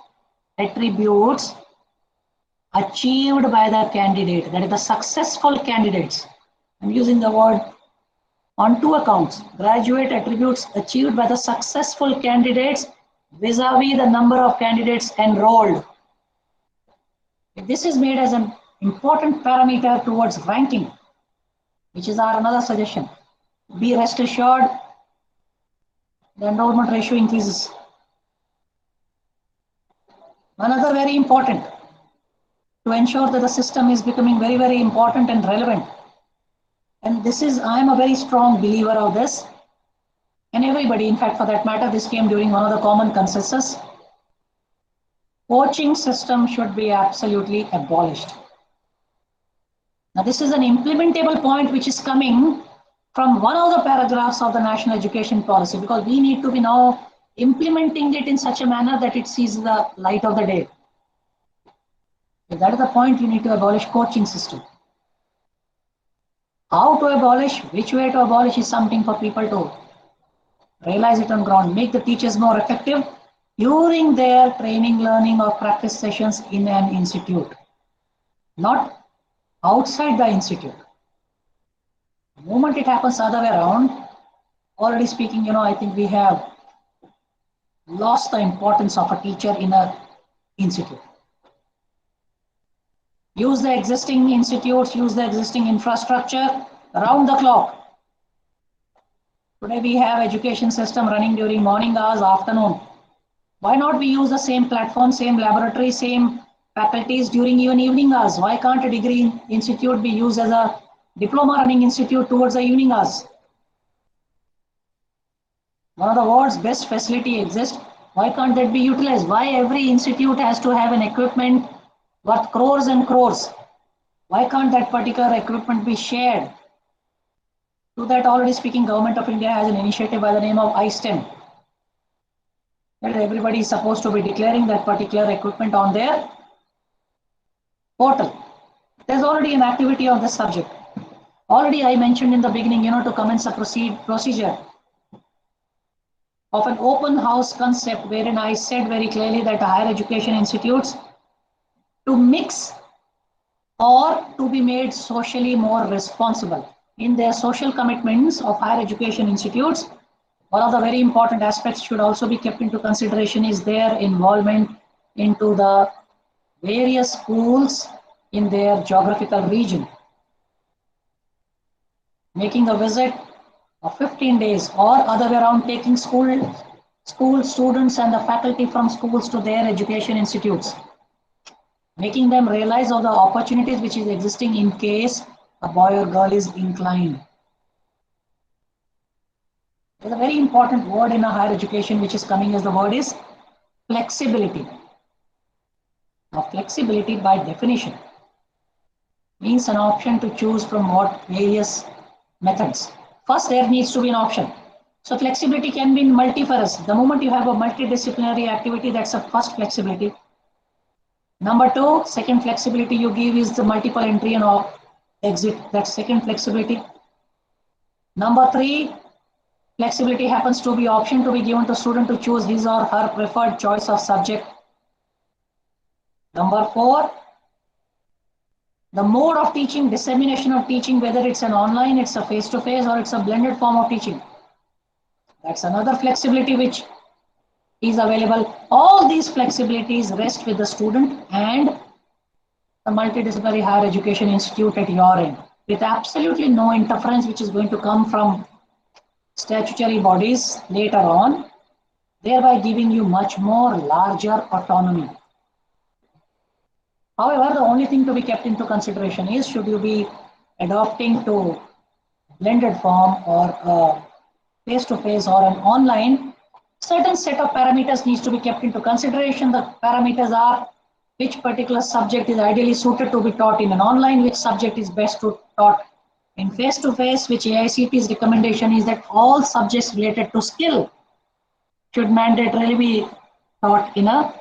Speaker 6: attributes achieved by the candidate, that is the successful candidates. I'm using the word on 2 accounts. Graduate attributes achieved by the successful candidates vis-a-vis the number of candidates enrolled. This is made as an important parameter towards ranking, which is our another suggestion. Be rest assured, the enrollment ratio increases. Another very important, to ensure that the system is becoming very, very important and relevant. And this is, I am a very strong believer of this. And everybody, in fact, for that matter, this came during one of the common consensus. Coaching system should be absolutely abolished. Now, this is an implementable point which is coming from one of the paragraphs of the National Education Policy, because we need to be now implementing it in such a manner that it sees the light of the day. If that is the point, you need to abolish coaching system. How to abolish, which way to abolish is something for people to realize it on ground, make the teachers more effective during their training, learning or practice sessions in an institute, not outside the institute. The moment it happens the other way around, already speaking, I think we have lost the importance of a teacher in an institute. Use the existing institutes, use the existing infrastructure around the clock. Today we have education system running during morning hours, afternoon. Why not we use the same platform, same laboratory, same faculties during even evening hours? Why can't a degree institute be used as a diploma running institute towards the evening hours? One of the world's best facility exists. Why can't that be utilized? Why every institute has to have an equipment worth crores and crores? Why can't that particular equipment be shared? To that, already speaking, Government of India has an initiative by the name of iSTEM. That everybody is supposed to be declaring that particular equipment on their portal. There's already an activity on this subject. Already I mentioned in the beginning, to commence a procedure of an open house concept, wherein I said very clearly that higher education institutes to mix or to be made socially more responsible in their social commitments of higher education institutes. One of the very important aspects should also be kept into consideration is their involvement into the various schools in their geographical region. Making a visit of 15 days or other way around, taking school students and the faculty from schools to their education institutes, making them realize of the opportunities which is existing in case a boy or girl is inclined. There's a very important word in a higher education which is coming as the word is flexibility. Now, flexibility by definition means an option to choose from what various methods. First, there needs to be an option. So flexibility can be multifarious. The moment you have a multidisciplinary activity, that's a first flexibility. Number two, second flexibility you give is the multiple entry and exit. That's second flexibility. Number three, flexibility happens to be option to be given to student to choose his or her preferred choice of subject. Number four, the mode of teaching, dissemination of teaching, whether it's an online, it's a face-to-face, or it's a blended form of teaching. That's another flexibility which is available. All these flexibilities rest with the student and the multidisciplinary higher education institute at your end, with absolutely no interference which is going to come from statutory bodies later on, thereby giving you much more larger autonomy. However, the only thing to be kept into consideration is, should you be adopting to blended form or face-to-face or an online, certain set of parameters needs to be kept into consideration. The parameters are which particular subject is ideally suited to be taught in an online, which subject is best to taught in face-to-face, which AICT's recommendation is that all subjects related to skill should mandatorily be taught in a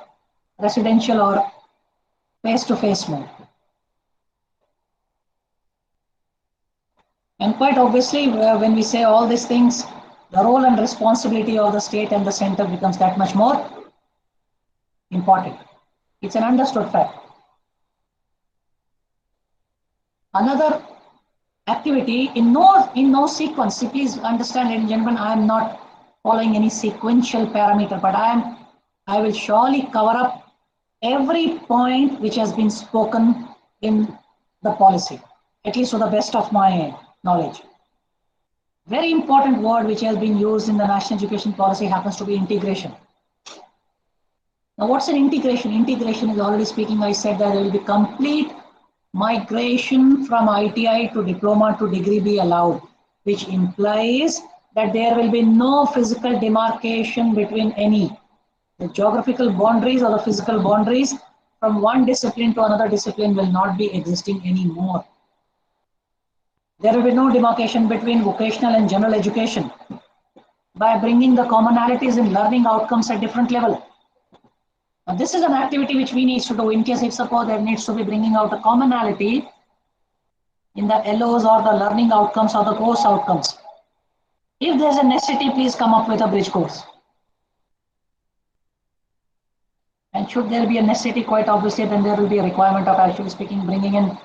Speaker 6: residential or face-to-face mode. And quite obviously, when we say all these things, the role and responsibility of the state and the center becomes that much more important. It's an understood fact. Another activity in no sequence. See, please understand, ladies and gentlemen, I am not following any sequential parameter, but I will surely cover up every point which has been spoken in the policy, at least to the best of my knowledge. Very important word which has been used in the national education policy happens to be integration. Now, what's an integration? Integration is, already speaking, I said that there will be complete migration from ITI to diploma to degree be allowed, which implies that there will be no physical demarcation between the geographical boundaries or the physical boundaries from one discipline to another discipline will not be existing anymore. There will be no demarcation between vocational and general education by bringing the commonalities in learning outcomes at different level. Now, this is an activity which we need to do in case if suppose there needs to be bringing out a commonality in the LOs or the learning outcomes or the course outcomes. If there's a necessity, please come up with a bridge course. And should there be a necessity, quite obviously, then there will be a requirement of, actually speaking, bringing in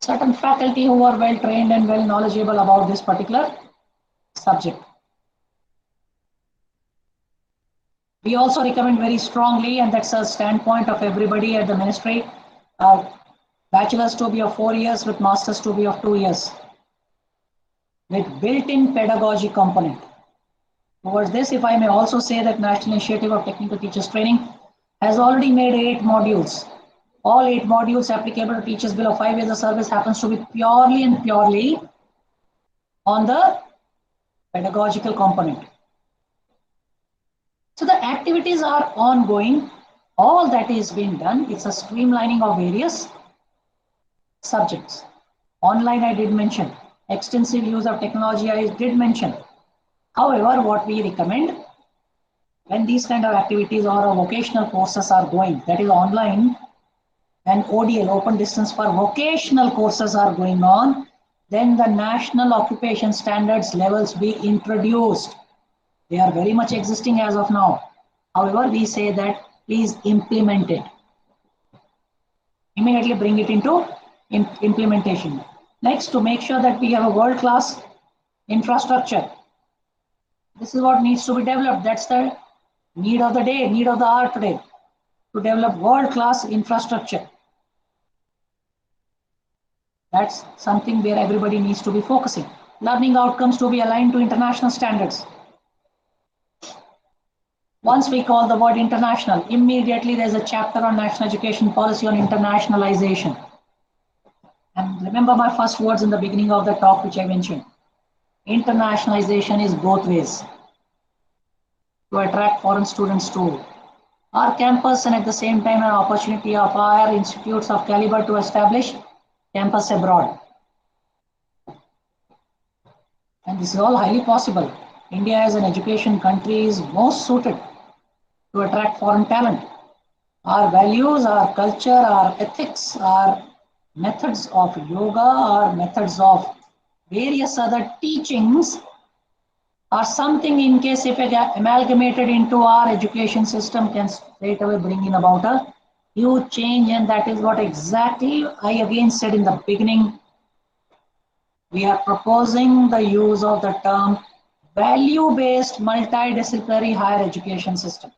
Speaker 6: certain faculty who are well trained and well knowledgeable about this particular subject. We also recommend very strongly, and that's a standpoint of everybody at the ministry, bachelor's to be of 4 years with master's to be of 2 years, with built-in pedagogy component. Towards this, if I may also say that National Initiative of Technical Teachers Training has already made 8 modules. All 8 modules applicable to teachers below 5 years of service happens to be purely and purely on the pedagogical component. So the activities are ongoing. All that is being done. It's a streamlining of various subjects. Online, I did mention. Extensive use of technology, I did mention. However, what we recommend when these kind of activities or vocational courses are going, that is online, and ODL, open distance for vocational courses are going on, then the national occupation standards levels be introduced. They are very much existing as of now. However, we say that please implement it. Immediately bring it into implementation. Next, to make sure that we have a world-class infrastructure. This is what needs to be developed. That's the need of the day, need of the hour today, to develop world-class infrastructure. That's something where everybody needs to be focusing. Learning outcomes to be aligned to international standards. Once we call the word international, immediately there's a chapter on national education policy on internationalization. And remember my first words in the beginning of the talk which I mentioned. Internationalization is both ways. To attract foreign students to our campus and at the same time an opportunity of our institutes of caliber to establish campus abroad. And this is all highly possible. India as an education country is most suited to attract foreign talent. Our values, our culture, our ethics, our methods of yoga, our methods of various other teachings are something in case if amalgamated into our education system can straight away bring in about a huge change, and that is what exactly I again said in the beginning. We are proposing the use of the term value-based multidisciplinary higher education system.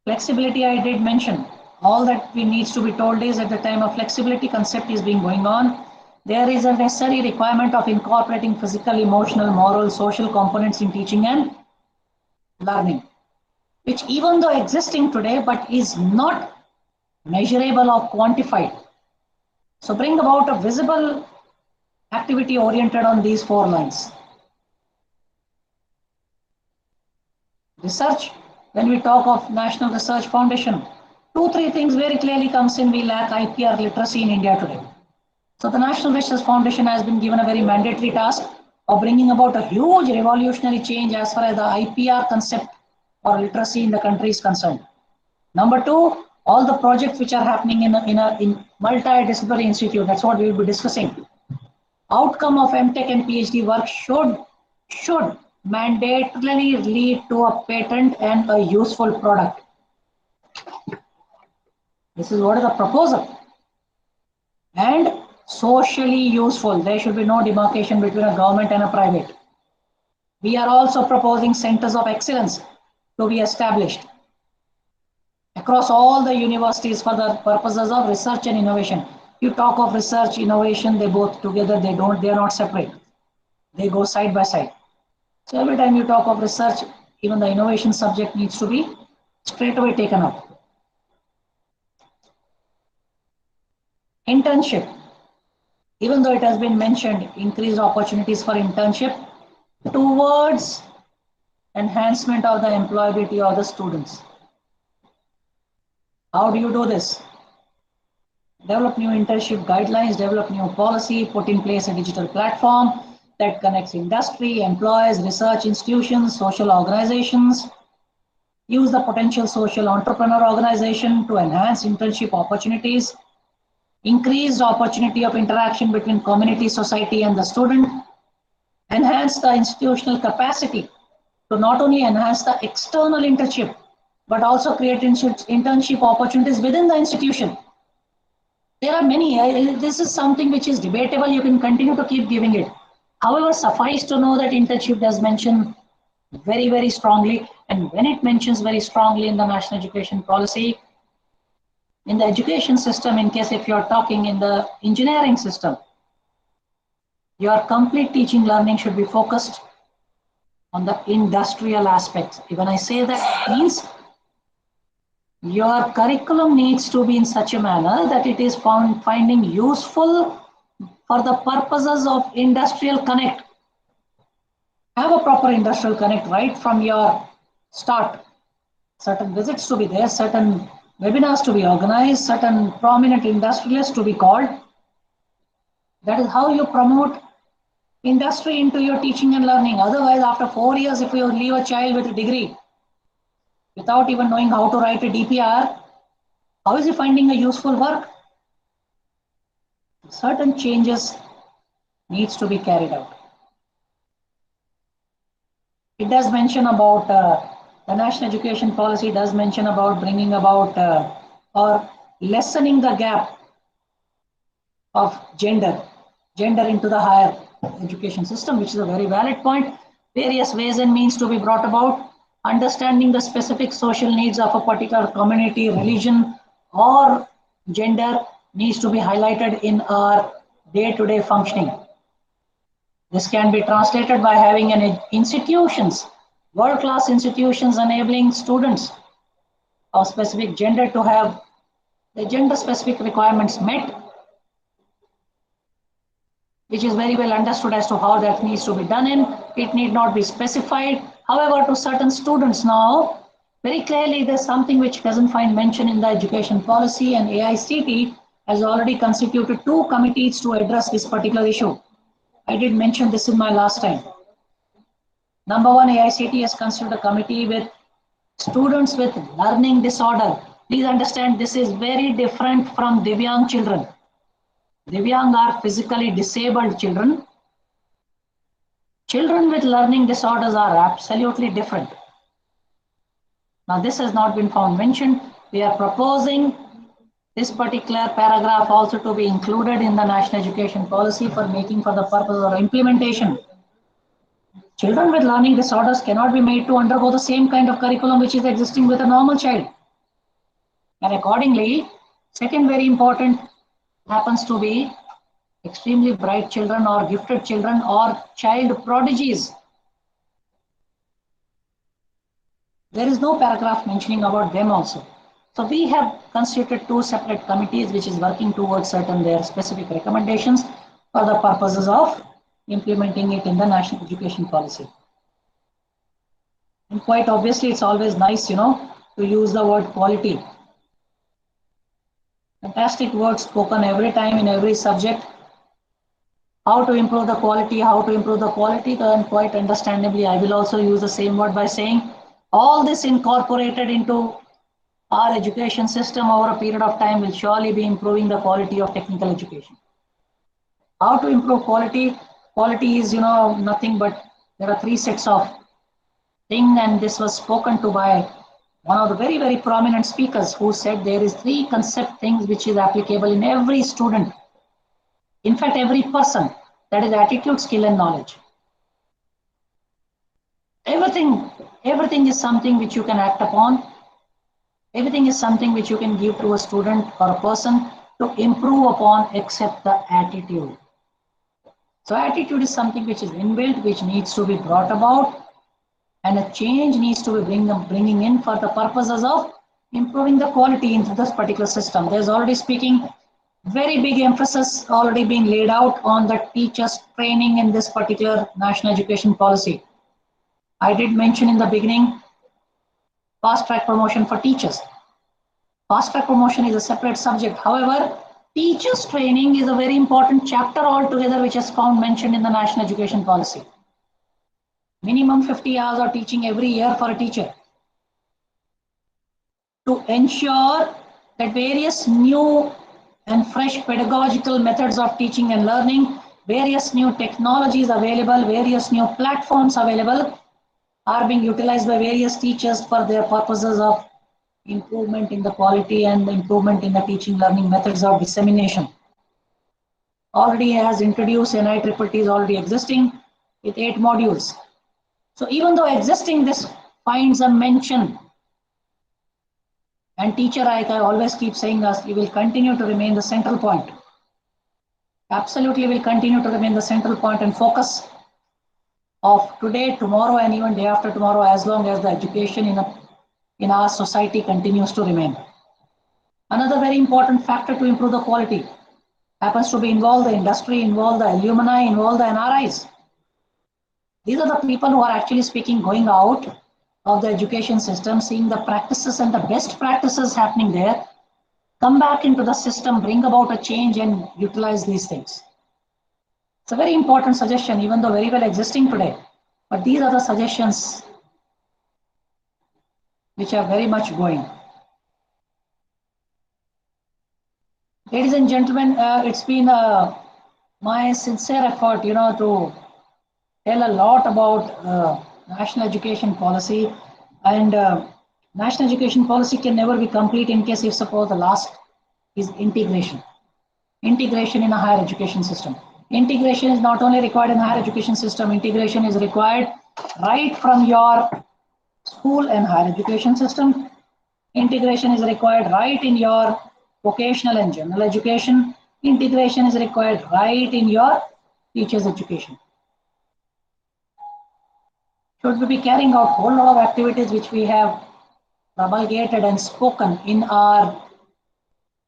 Speaker 6: Flexibility, I did mention. All that we needs to be told is at the time of flexibility concept is being going on, there is a necessary requirement of incorporating physical, emotional, moral, social components in teaching and learning, which even though existing today, but is not measurable or quantified. So bring about a visible activity oriented on these 4 lines. Research, when we talk of National Research Foundation, 2-3 things very clearly comes in. We lack IPR literacy in India today. So the National Research Foundation has been given a very mandatory task of bringing about a huge revolutionary change as far as the IPR concept or literacy in the country is concerned. Number 2, all the projects which are happening in multidisciplinary institute, that's what we will be discussing. Outcome of MTech and PhD work should mandatorily lead to a patent and a useful product. This is what is the proposal. And socially useful. There should be no demarcation between a government and a private. We are also proposing centers of excellence to be established across all the universities for the purposes of research and innovation. You talk of research, innovation, they both together, they are not separate. They go side by side. So every time you talk of research, even the innovation subject needs to be straight away taken up. Internship. Even though it has been mentioned, increased opportunities for internship towards enhancement of the employability of the students. How do you do this? Develop new internship guidelines, develop new policy, put in place a digital platform that connects industry, employers, research institutions, social organizations. Use the potential social entrepreneur organization to enhance internship opportunities. Increased opportunity of interaction between community, society, and the student. Enhance the institutional capacity to not only enhance the external internship, but also create internship opportunities within the institution. There are many. This is something which is debatable. You can continue to keep giving it. However, suffice to know that internship does mention very, very strongly. And when it mentions very strongly in the national education policy, in the education system, in case if you're talking in the engineering system, your complete teaching learning should be focused on the industrial aspects. When I say that, it means your curriculum needs to be in such a manner that it is finding useful for the purposes of industrial connect. Have a proper industrial connect right from your start. Certain visits to be there, certain webinars to be organized, certain prominent industrialists to be called. That is how you promote industry into your teaching and learning. Otherwise, after 4 years, if you leave a child with a degree without even knowing how to write a DPR, how is he finding a useful work? Certain changes needs to be carried out. It does mention about the national education policy does mention about bringing about or lessening the gap of gender into the higher education system, which is a very valid point. Various ways and means to be brought about. Understanding the specific social needs of a particular community, religion, or gender needs to be highlighted in our day-to-day functioning. This can be translated by having an institutions, world-class institutions enabling students of specific gender to have the gender-specific requirements met, which is very well understood as to how that needs to be done in. It need not be specified. However, to certain students now, very clearly there's something which doesn't find mention in the education policy, and AICT has already constituted 2 committees to address this particular issue. I did mention this in my last time. Number 1, AICT has constituted a committee with students with learning disorder. Please understand, this is very different from Divyang children. Divyang are physically disabled children. Children with learning disorders are absolutely different. Now, this has not been found mentioned. We are proposing this particular paragraph also to be included in the national education policy for making for the purpose of implementation. Children with learning disorders cannot be made to undergo the same kind of curriculum which is existing with a normal child. And accordingly, second very important happens to be extremely bright children or gifted children or child prodigies. There is no paragraph mentioning about them also. So we have constituted 2 separate committees which is working towards certain their specific recommendations for the purposes of implementing it in the national education policy. And quite obviously, it's always nice, to use the word quality. Fantastic words spoken every time in every subject. How to improve the quality, then quite understandably, I will also use the same word by saying all this incorporated into our education system over a period of time will surely be improving the quality of technical education. How to improve quality? Quality is, nothing but there are 3 sets of things, and this was spoken to by one of the very, very prominent speakers who said there is 3 concept things which is applicable in every student. In fact, every person, that is attitude, skill, and knowledge. everything is something which you can act upon. Everything is something which you can give to a student or a person to improve upon, except the attitude. So attitude is something which is inbuilt, which needs to be brought about, and a change needs to be bringing in for the purposes of improving the quality into this particular system. There's already speaking, very big emphasis already being laid out on the teachers training in this particular national education policy. I did mention in the beginning, fast track promotion for teachers. Fast track promotion is a separate subject. However, teachers training is a very important chapter altogether, which is found mentioned in the national education policy. Minimum 50 hours of teaching every year for a teacher, to ensure that various new and fresh pedagogical methods of teaching and learning, various new technologies available, various new platforms available are being utilized by various teachers for their purposes of improvement in the quality and improvement in the teaching learning methods of dissemination. Already has introduced NITTT is already existing with 8 modules. So even though existing, this finds a mention. And teacher, like I always keep saying, us, you will continue to remain the central point. Absolutely will continue to remain the central point and focus of today, tomorrow, and even day after tomorrow, as long as the education in our society continues to remain. Another very important factor to improve the quality happens to be involve the industry, involve the alumni, involve the NRIs. These are the people who are actually speaking, going out of the education system, seeing the practices and the best practices happening there, come back into the system, bring about a change and utilize these things. It's a very important suggestion, even though very well existing today, but these are the suggestions which are very much going. Ladies and gentlemen, it's been my sincere effort, to tell a lot about national education policy, and national education policy can never be complete in case if suppose the last is integration. Integration in a higher education system. Integration is not only required in higher education system, integration is required right from your school and higher education system. Integration is required right in your vocational and general education. Integration is required right in your teacher's education. Should we be carrying out a whole lot of activities which we have promulgated and spoken in our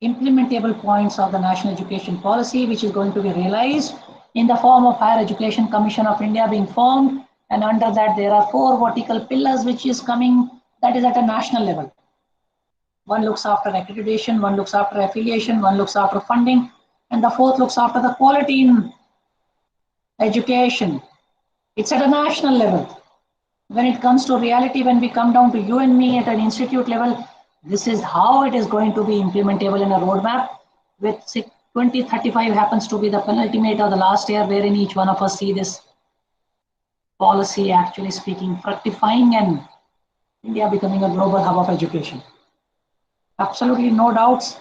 Speaker 6: implementable points of the national education policy, which is going to be realized in the form of Higher Education Commission of India being formed, and under that there are 4 vertical pillars which is coming, that is at a national level. One looks after accreditation, one looks after affiliation, one looks after funding, and the 4th looks after the quality in education. It's at a national level. When it comes to reality, when we come down to you and me at an institute level, this is how it is going to be implementable in a roadmap, with 2035 happens to be the penultimate or the last year wherein each one of us see this policy actually speaking, fructifying, and India becoming a global hub of education. Absolutely no doubts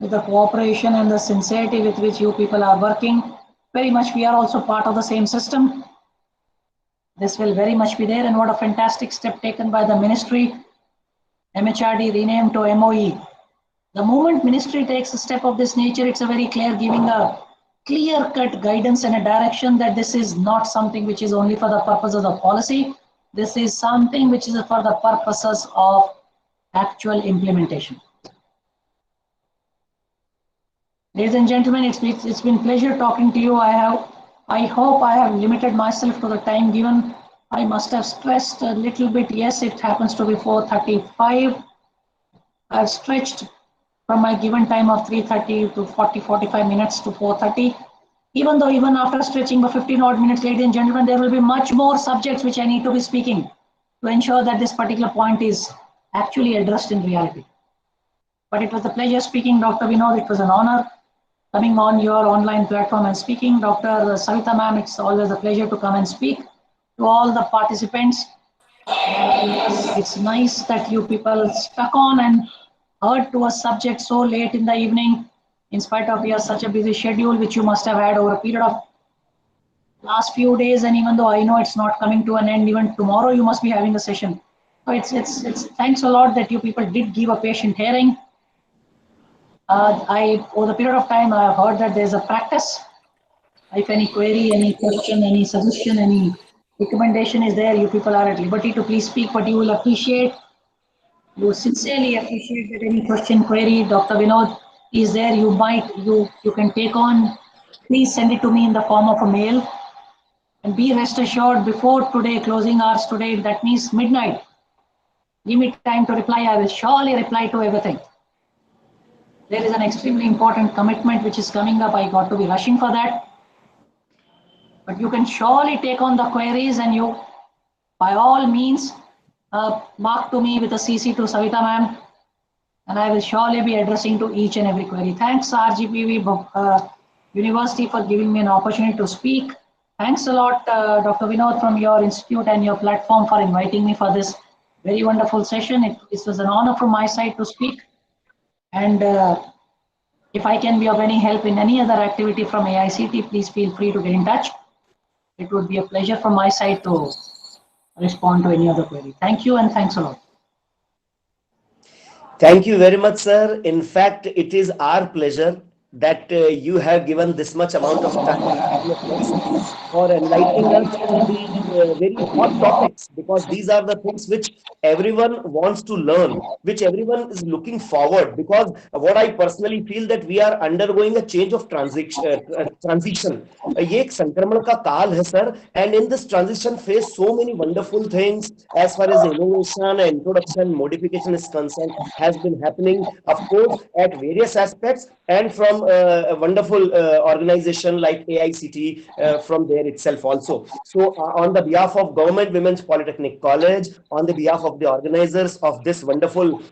Speaker 6: with the cooperation and the sincerity with which you people are working. Very much we are also part of the same system. This will very much be there, and what a fantastic step taken by the ministry. MHRD renamed to MOE. The moment ministry takes a step of this nature, it's a very clear, giving a clear-cut guidance and a direction that this is not something which is only for the purposes of policy. This is something which is for the purposes of actual implementation. Ladies and gentlemen, it's been pleasure talking to you. I hope I have limited myself to the time given. I must have stressed a little bit. Yes, it happens to be 4:35. I've stretched from my given time of 3:30 to 45 minutes to 4:30. Even though even after stretching for 15 odd minutes, ladies and gentlemen, there will be much more subjects which I need to be speaking to ensure that this particular point is actually addressed in reality. But it was a pleasure speaking, Dr. Vinod. It was an honor coming on your online platform and speaking. Dr. Savita ma'am, it's always a pleasure to come and speak to all the participants. It's nice that you people stuck on and heard to a subject so late in the evening, in spite of your such a busy schedule, which you must have had over a period of last few days, and even though I know it's not coming to an end, even tomorrow you must be having a session. So it's thanks a lot that you people did give a patient hearing. Over the period of time, I have heard that there's a practice. If any query, any question, any suggestion, any recommendation is there, you people are at liberty to please speak, but you will appreciate, you sincerely appreciate that any question, query, Dr. Vinod is there, you can take on. Please send it to me in the form of a mail. And be rest assured, before today, closing hours today, that means midnight, give me time to reply. I will surely reply to everything. There is an extremely important commitment which is coming up. I got to be rushing for that. But you can surely take on the queries, and you, by all means, mark to me with a CC to Savita ma'am, and I will surely be addressing to each and every query. Thanks RGPV University for giving me an opportunity to speak. Thanks a lot, Dr. Vinod from your institute and your platform for inviting me for this very wonderful session. It was an honor from my side to speak. And if I can be of any help in any other activity from AICT, please feel free to get in touch. It would be a pleasure from my side to respond to any other query. Thank you and thanks a lot.
Speaker 1: Thank you very much, sir. In fact, it is our pleasure that you have given this much amount of time for enlightening us on the very hot topics, because these are the things which everyone wants to learn, which everyone is looking forward. Because what I personally feel that we are undergoing a change of transition. ये एक संक्रमण का काल है, sir, and in this transition phase, so many wonderful things as far as innovation, introduction, modification is concerned has been happening, of course, at various aspects, and from a wonderful organization like AICT from there itself also. So on the behalf of Government Women's Polytechnic College, on the behalf of the organizers of this wonderful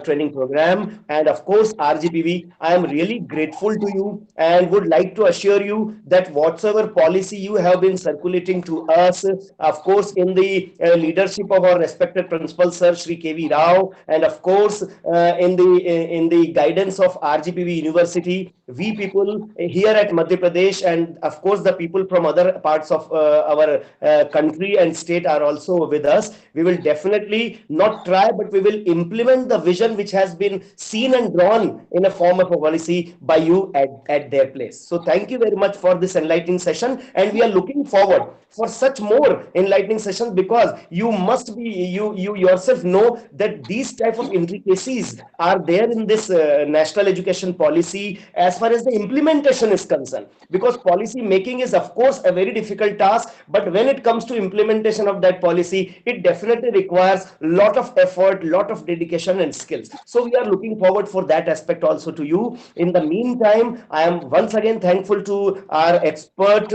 Speaker 1: training program, and of course RGPV, I am really grateful to you and would like to assure you that whatsoever policy you have been circulating to us, of course in the leadership of our respected principal sir Shri KV Rao, and of course in the guidance of RGPV University, we people here at Madhya Pradesh, and of course the people from other parts of our country and state are also with us. We will definitely not try, but we will implement the vision which has been seen and drawn in a form of a policy by you at their place. So thank you very much for this enlightening session, and we are looking forward for such more enlightening sessions, because you must be, you yourself know that these type of intricacies are there in this national education policy as far as the implementation is concerned, because policy making is of course a very difficult task, but when it comes to implementation of that policy, it definitely requires lot of effort, lot of dedication and skills. So we are looking forward for that aspect also to you. In the meantime, I am once again thankful to our expert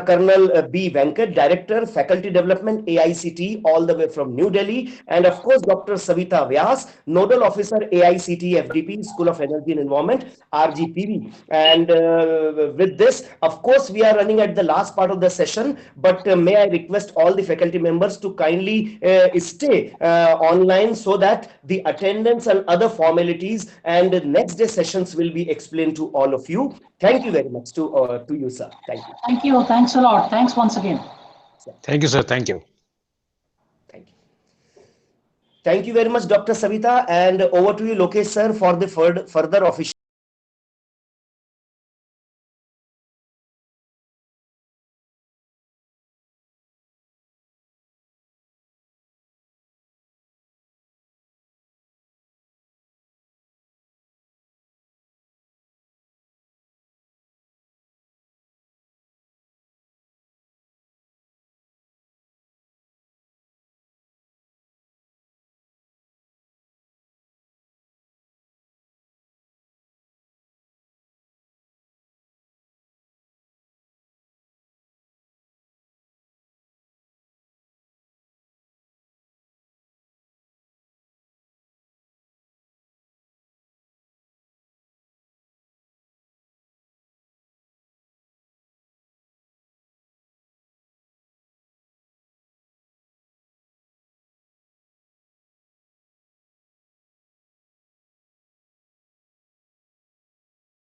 Speaker 1: Colonel B. Venkat, Director, Faculty Development, AICT, all the way from New Delhi, and of course Dr. Savita Vyas, Nodal Officer, AICT FDP, School of Energy and Environment, RGPV. And with this, of course, we are running at the last part of the session, but may I request all the faculty members to kindly stay online so that the attendance and other formalities and next day sessions will be explained to all of you. Thank you very much to you, sir. Thank you.
Speaker 6: Thank you. Thanks a lot. Thanks once again.
Speaker 7: Thank you, sir. Thank you.
Speaker 1: Thank you. Thank you very much, Dr. Savita. And over to you, Lokesh, sir, for the further official